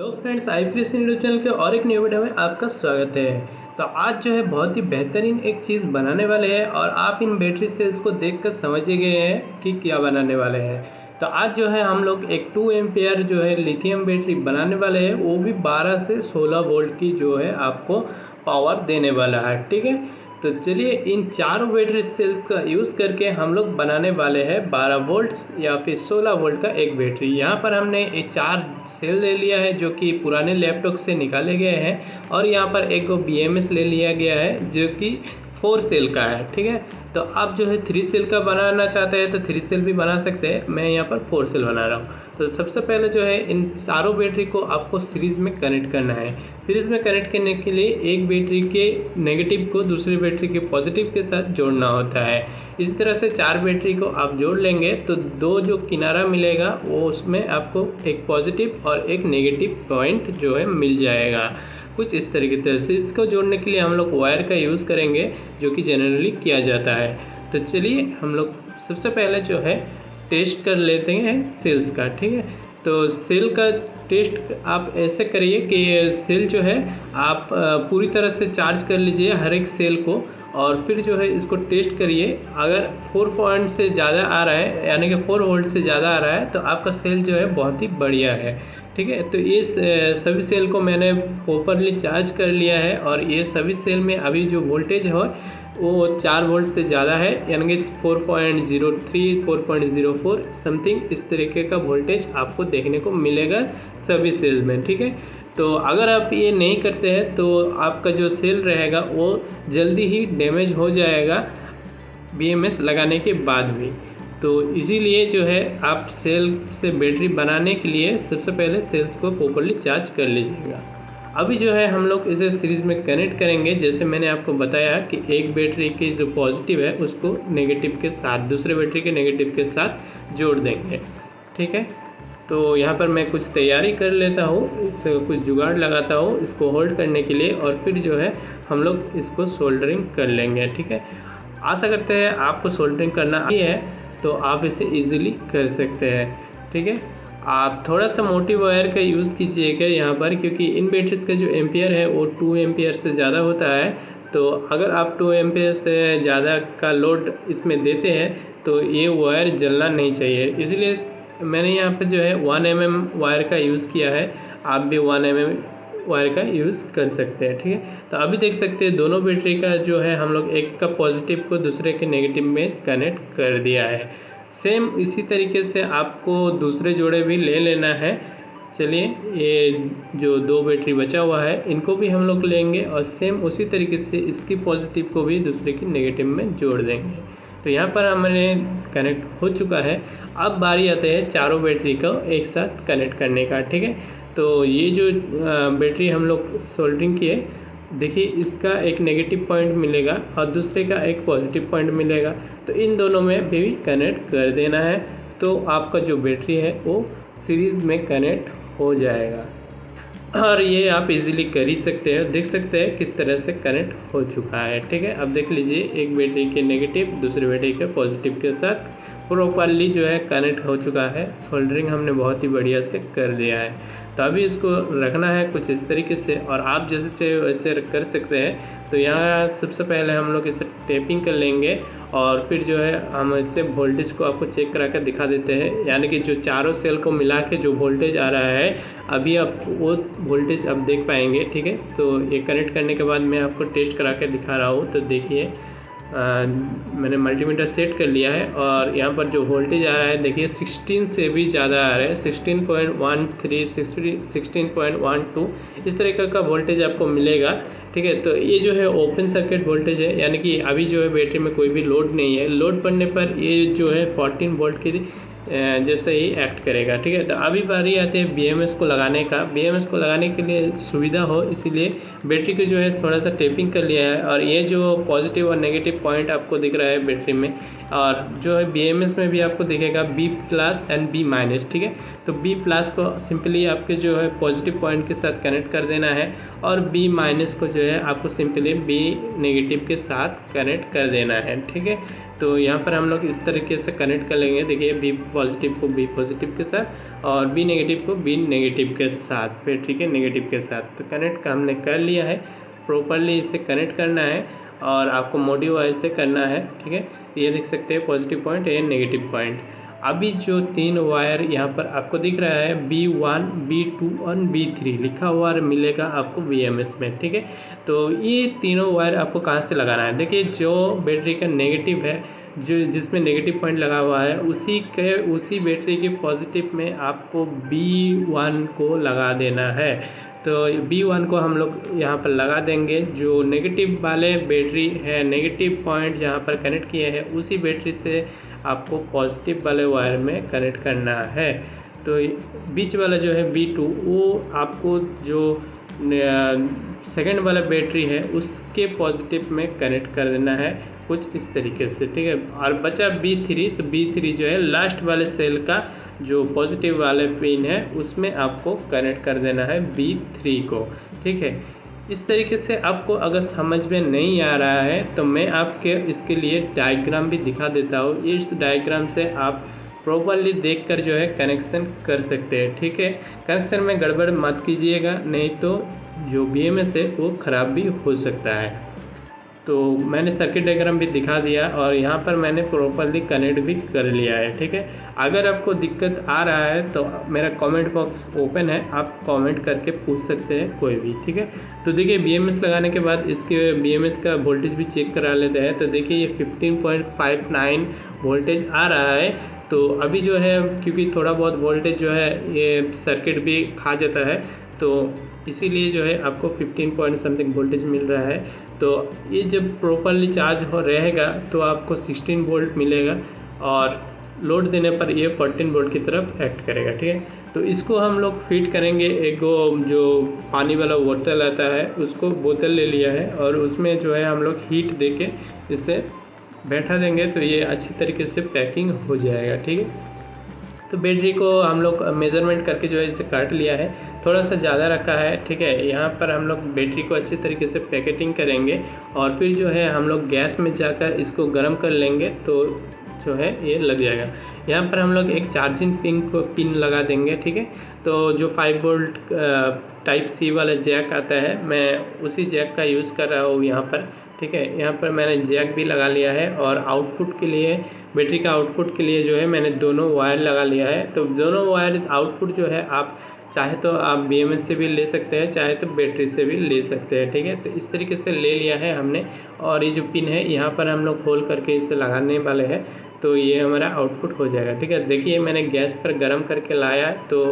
Hello friends, IPS news channel के और एक न्यू वीडियो में आपका स्वागत है। तो आज जो है बहुत ही बेहतरीन एक चीज़ बनाने वाले हैं और आप इन बैटरी सेल्स को देखकर समझ ही गए हैं कि क्या बनाने वाले हैं। तो आज जो है हम लोग एक 2 एम्पियर जो है लिथियम बैटरी बनाने वाले हैं, वो भी 12 से 16 वोल्ट की जो है आपको पावर देने वाला है। ठीक है, तो चलिए इन चारों बैटरी सेल्स का यूज़ करके हम लोग बनाने वाले हैं 12 वोल्ट या फिर 16 वोल्ट का एक बैटरी। यहाँ पर हमने एक 4 सेल ले लिया है जो कि पुराने लैपटॉप से निकाले गए हैं, और यहाँ पर एक BMS ले लिया गया है जो कि 4 सेल का है। ठीक है, तो आप जो है 3 सेल का बनाना चाहते हैं तो 3 सेल भी बना सकते हैं। मैं यहाँ पर 4 सेल बना रहा हूँ। तो सबसे पहले जो है इन चारों बैटरी को आपको सीरीज़ में कनेक्ट करना है। सीरीज़ में कनेक्ट करने के लिए एक बैटरी के नेगेटिव को दूसरी बैटरी के पॉजिटिव के साथ जोड़ना होता है। इस तरह से 4 बैटरी को आप जोड़ लेंगे तो 2 जो किनारा मिलेगा वो उसमें आपको एक पॉजिटिव और एक नेगेटिव पॉइंट जो है मिल जाएगा। कुछ इस तरीके से इसको जोड़ने के लिए हम लोग वायर का यूज़ करेंगे जो कि जनरली किया जाता है। तो चलिए हम लोग सबसे पहले जो है टेस्ट कर लेते हैं सेल्स का। ठीक है, तो सेल का टेस्ट आप ऐसे करिए कि सेल जो है आप पूरी तरह से चार्ज कर लीजिए हर एक सेल को, और फिर जो है इसको टेस्ट करिए। अगर 4 पॉइंट से ज़्यादा आ रहा है यानी कि 4 वोल्ट से ज़्यादा आ रहा है तो आपका सेल जो है बहुत ही बढ़िया है। ठीक है, तो ये सभी सेल को मैंने प्रॉपरली चार्ज कर लिया है, और ये सभी सेल में अभी जो वोल्टेज है वो 4 वोल्ट से ज़्यादा है, यानी कि 4.03 4.04 समथिंग इस तरीके का वोल्टेज आपको देखने को मिलेगा सभी सेल में। ठीक है, तो अगर आप ये नहीं करते हैं तो आपका जो सेल रहेगा वो जल्दी ही डैमेज हो जाएगा BMS लगाने के बाद भी। तो इसीलिए जो है आप सेल से बैटरी बनाने के लिए सबसे पहले सेल्स को प्रॉपरली चार्ज कर लीजिएगा। अभी जो है हम लोग इसे सीरीज़ में कनेक्ट करेंगे। जैसे मैंने आपको बताया कि एक बैटरी की जो पॉजिटिव है उसको नेगेटिव के साथ दूसरे बैटरी के नेगेटिव के साथ जोड़ देंगे। ठीक है, तो यहाँ पर मैं कुछ तैयारी कर लेता हूँ, इससे कुछ जुगाड़ लगाता हूँ इसको होल्ड करने के लिए, और फिर जो है हम लोग इसको सोल्डरिंग कर लेंगे। ठीक है, आशा करते हैं आपको सोल्डरिंग करना आती है तो आप इसे इजीली कर सकते हैं। ठीक है, आप थोड़ा सा मोटी वायर का यूज़ कीजिएगा यहाँ पर, क्योंकि इन बैटरीज का जो एम्पियर है वो 2 एम्पियर से ज़्यादा होता है। तो अगर आप 2 एम्पियर से ज़्यादा का लोड इसमें देते हैं तो ये वायर जलना नहीं चाहिए, इसलिए मैंने यहाँ पर जो है 1 mm वायर का यूज़ किया है। आप भी 1 mm वायर का यूज़ कर सकते हैं। ठीक है, तो अभी देख सकते हैं दोनों बैटरी का जो है हम लोग एक का पॉजिटिव को दूसरे के नेगेटिव में कनेक्ट कर दिया है। सेम इसी तरीके से आपको दूसरे जोड़े भी ले लेना है। चलिए ये जो 2 बैटरी बचा हुआ है इनको भी हम लोग लेंगे, और सेम उसी तरीके से इसकी पॉजिटिव को भी दूसरे की नेगेटिव में जोड़ देंगे। तो यहाँ पर हमारे कनेक्ट हो चुका है। अब बारी आते हैं चारों बैटरी को एक साथ कनेक्ट करने का। ठीक है, तो ये जो बैटरी हम लोग सोल्डरिंग किए, देखिए इसका एक नेगेटिव पॉइंट मिलेगा और दूसरे का एक पॉजिटिव पॉइंट मिलेगा, तो इन दोनों में भी कनेक्ट कर देना है। तो आपका जो बैटरी है वो सीरीज़ में कनेक्ट हो जाएगा, और ये आप इजीली कर ही सकते हैं। देख सकते हैं किस तरह से कनेक्ट हो चुका है। ठीक है, अब देख लीजिए एक बैटरी के नेगेटिव दूसरे बैटरी के पॉजिटिव के साथ प्रॉपरली जो है कनेक्ट हो चुका है। सोल्डरिंग हमने बहुत ही बढ़िया से कर दिया है। तो अभी इसको रखना है कुछ इस तरीके से, और आप जैसे वैसे कर सकते हैं। तो यहाँ सबसे पहले हम लोग इसे टेपिंग कर लेंगे, और फिर जो है हम इससे वोल्टेज को आपको चेक करा कर दिखा देते हैं, यानी कि जो चारों सेल को मिला के जो वोल्टेज आ रहा है अभी आप वो वोल्टेज आप देख पाएंगे। ठीक है, तो ये कनेक्ट करने के बाद मैं आपको टेस्ट करा कर दिखा रहा हूँ। तो देखिए मैंने मल्टीमीटर सेट कर लिया है, और यहाँ पर जो वोल्टेज आ रहा है देखिए 16 से भी ज़्यादा आ रहा है, 16.13 16.12 इस तरीके का वोल्टेज आपको मिलेगा। ठीक है, तो ये जो है ओपन सर्किट वोल्टेज है, यानी कि अभी जो है बैटरी में कोई भी लोड नहीं है। लोड पड़ने पर ये जो है 14 वोल्ट की जैसे ही एक्ट करेगा। ठीक है, तो अभी बारी आती है BMS को लगाने का। BMS को लगाने के लिए सुविधा हो इसीलिए बैटरी को जो है थोड़ा सा टेपिंग कर लिया है, और ये जो पॉजिटिव और नेगेटिव पॉइंट आपको दिख रहा है बैटरी में, और जो है BMS में भी आपको दिखेगा B+ एंड B-, ठीक है। तो B+ को सिंपली आपके जो है पॉजिटिव पॉइंट के साथ कनेक्ट कर देना है और B- को जो है आपको सिंपली B- के साथ कनेक्ट कर देना है, ठीक है। तो यहाँ पर हम लोग इस तरीके से कनेक्ट कर लेंगे। देखिए B पॉजिटिव को B पॉजिटिव के साथ और B- को B- के साथ फिर, ठीक है, नेगेटिव के साथ। तो कनेक्ट का हमने कर लिया है, प्रॉपरली इसे कनेक्ट करना है और आपको मोटिव वाइज से करना है, ठीक है। ये देख सकते हैं पॉजिटिव पॉइंट, ये नेगेटिव पॉइंट। अभी जो 3 वायर यहाँ पर आपको दिख रहा है B1, B2 और B3 लिखा हुआ मिलेगा आपको BMS में, ठीक है। तो ये तीनों वायर आपको कहाँ से लगाना है, देखिए जो बैटरी का नेगेटिव है, जो जिसमें नेगेटिव पॉइंट लगा हुआ है, उसी बैटरी के पॉजिटिव में आपको B1 को लगा देना है। तो B1 को हम लोग यहाँ पर लगा देंगे। जो नेगेटिव वाले बैटरी है, नेगेटिव पॉइंट जहाँ पर कनेक्ट किए हैं, उसी बैटरी से आपको पॉजिटिव वाले वायर में कनेक्ट करना है। तो बीच वाला जो है B2, वो आपको जो सेकंड वाला बैटरी है उसके पॉजिटिव में कनेक्ट कर देना है, कुछ इस तरीके से, ठीक है। और बचा B3, तो B3 जो है लास्ट वाले सेल का जो पॉजिटिव वाले पिन है उसमें आपको कनेक्ट कर देना है B3 को, ठीक है। इस तरीके से आपको अगर समझ में नहीं आ रहा है तो मैं आपके इसके लिए डायग्राम भी दिखा देता हूँ। इस डायग्राम से आप प्रॉपरली देखकर जो है कनेक्शन कर सकते हैं, ठीक है। कनेक्शन में गड़बड़ मत कीजिएगा, नहीं तो जो BMS है वो ख़राब भी हो सकता है। तो मैंने सर्किट डायग्राम भी दिखा दिया और यहाँ पर मैंने प्रॉपरली कनेक्ट भी कर लिया है, ठीक है। अगर आपको दिक्कत आ रहा है तो मेरा कमेंट बॉक्स ओपन है, आप कमेंट करके पूछ सकते हैं कोई भी, ठीक है। तो देखिए BMS लगाने के बाद इसके BMS का वोल्टेज भी चेक करा लेते हैं। तो देखिए ये 15.59 वोल्टेज आ रहा है। तो अभी जो है क्योंकि थोड़ा बहुत वोल्टेज जो है ये सर्किट भी खा जाता है, तो इसीलिए जो है आपको 15 पॉइंट समथिंग वोल्टेज मिल रहा है। तो ये जब प्रॉपरली चार्ज हो रहेगा तो आपको 16 वोल्ट मिलेगा और लोड देने पर ये 14 वोल्ट की तरफ एक्ट करेगा, ठीक है। तो इसको हम लोग फिट करेंगे। एक जो पानी वाला बोतल आता है उसको बोतल ले लिया है और उसमें जो है हम लोग हीट देके इसे बैठा देंगे तो ये अच्छी तरीके से पैकिंग हो जाएगा, ठीक है। तो बैटरी को हम लोग मेज़रमेंट करके जो है इसे काट लिया है, थोड़ा सा ज़्यादा रखा है, ठीक है। यहाँ पर हम लोग बैटरी को अच्छी तरीके से पैकेटिंग करेंगे और फिर जो है हम लोग गैस में जाकर इसको गर्म कर लेंगे तो जो है ये लग जाएगा। यहाँ पर हम लोग एक चार्जिंग पिन लगा देंगे, ठीक है। तो जो 5 वोल्ट टाइप C वाला जैक आता है, मैं उसी जैक का यूज़ कर रहा हूँ यहाँ पर, ठीक है। यहाँ पर मैंने जैक भी लगा लिया है और आउटपुट के लिए, बैटरी का आउटपुट के लिए जो है मैंने दोनों वायर लगा लिया है। तो दोनों वायर आउटपुट जो है आप चाहे तो आप BMS से भी ले सकते हैं, चाहे तो बैटरी से भी ले सकते हैं, ठीक है। तो इस तरीके से ले लिया है हमने और ये जो पिन है यहाँ पर हम लोग होल करके इसे लगाने वाले हैं तो ये हमारा आउटपुट हो जाएगा, ठीक है। देखिए मैंने गैस पर गर्म करके लाया तो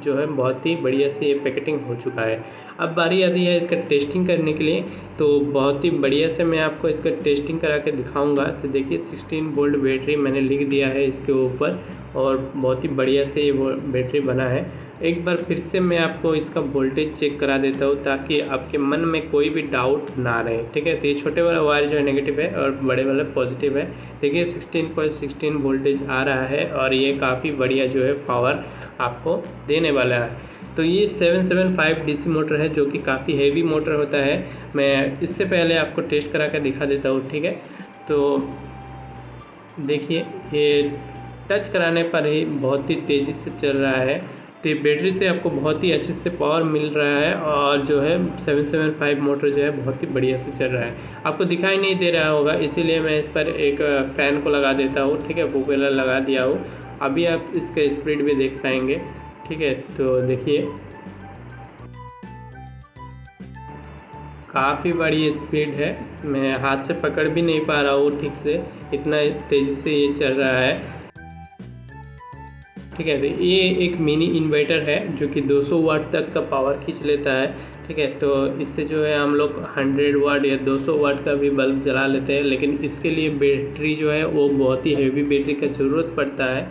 जो है बहुत ही बढ़िया से ये पैकेटिंग हो चुका है। अब बारी आती है इसका टेस्टिंग करने के लिए। तो बहुत ही बढ़िया से मैं आपको इसका टेस्टिंग करा के दिखाऊंगा। तो देखिए 16 वोल्ट बैटरी मैंने लिख दिया है इसके ऊपर और बहुत ही बढ़िया से ये बैटरी बना है। एक बार फिर से मैं आपको इसका वोल्टेज चेक करा देता हूँ ताकि आपके मन में कोई भी डाउट ना रहे, ठीक है। तो ये छोटे वाला वायर जो है नेगेटिव है और बड़े वाला पॉजिटिव है। देखिए 16.16 वोल्टेज आ रहा है और ये काफ़ी बढ़िया जो है पावर आपको देने वाला है। तो ये 775 DC मोटर है जो कि काफ़ी हेवी मोटर होता है। मैं इससे पहले आपको टेस्ट करा कर दिखा देता हूँ, ठीक है। तो देखिए ये टच कराने पर ही बहुत ही तेज़ी से चल रहा है। तो ये बैटरी से आपको बहुत ही अच्छे से पावर मिल रहा है और जो है 775 मोटर जो है बहुत ही बढ़िया से चल रहा है। आपको दिखाई नहीं दे रहा होगा इसीलिए मैं इस पर एक फ़ैन को लगा देता हूँ, ठीक है, प्रोपेलर लगा दिया हूँ। अभी आप इसका स्पीड भी देख पाएंगे, ठीक है। तो देखिए काफ़ी बड़ी स्पीड है, मैं हाथ से पकड़ भी नहीं पा रहा हूँ ठीक से, इतना तेज़ी से ये चल रहा है, ठीक है। तो ये एक मिनी इन्वर्टर है जो कि 200 वाट तक का पावर खींच लेता है, ठीक है। तो इससे जो है हम लोग 100 वाट या 200 वाट का भी बल्ब जला लेते हैं, लेकिन इसके लिए बैटरी जो है वो बहुत ही हेवी बैटरी का ज़रूरत पड़ता है।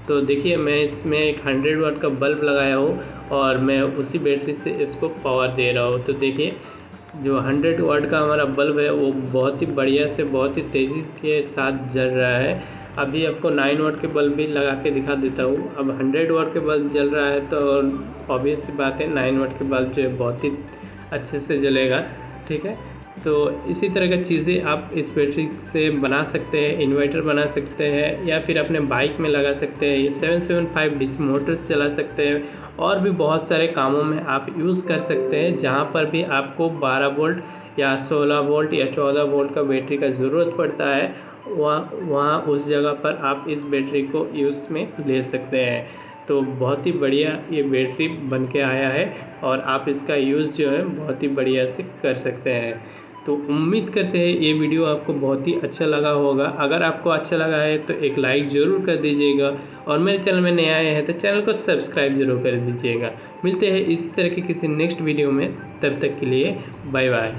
तो देखिए मैं इसमें एक 100 वाट का बल्ब लगाया हूँ और मैं उसी बैटरी से इसको पावर दे रहा हूँ। तो देखिए जो 100 वाट का हमारा बल्ब है वो बहुत ही बढ़िया से बहुत ही तेज़ी के साथ जल रहा है अभी आपको 9 वाट के बल्ब भी लगा के दिखा देता हूँ। अब 100 वाट के बल्ब जल रहा है तो ऑब्वियस सी बात है 9 वाट के बल्ब जो है बहुत ही अच्छे से जलेगा, ठीक है। तो इसी तरह की चीज़ें आप इस बैटरी से बना सकते हैं, इन्वर्टर बना सकते हैं या फिर अपने बाइक में लगा सकते हैं। ये 775 डीसी मोटर चला सकते हैं और भी बहुत सारे कामों में आप यूज़ कर सकते हैं, जहाँ पर भी आपको 12 वोल्ट या 16 वोल्ट या 14 वोल्ट का बैटरी का ज़रूरत पड़ता है, वहाँ उस जगह पर आप इस बैटरी को यूज़ में ले सकते हैं। तो बहुत ही बढ़िया ये बैटरी बन के आया है और आप इसका यूज़ जो है बहुत ही बढ़िया से कर सकते हैं। तो उम्मीद करते हैं ये वीडियो आपको बहुत ही अच्छा लगा होगा। अगर आपको अच्छा लगा है तो एक लाइक ज़रूर कर दीजिएगा और मेरे चैनल में नए आए हैं तो चैनल को सब्सक्राइब ज़रूर कर दीजिएगा। मिलते हैं इसी तरह के किसी नेक्स्ट वीडियो में, तब तक के लिए बाय बाय।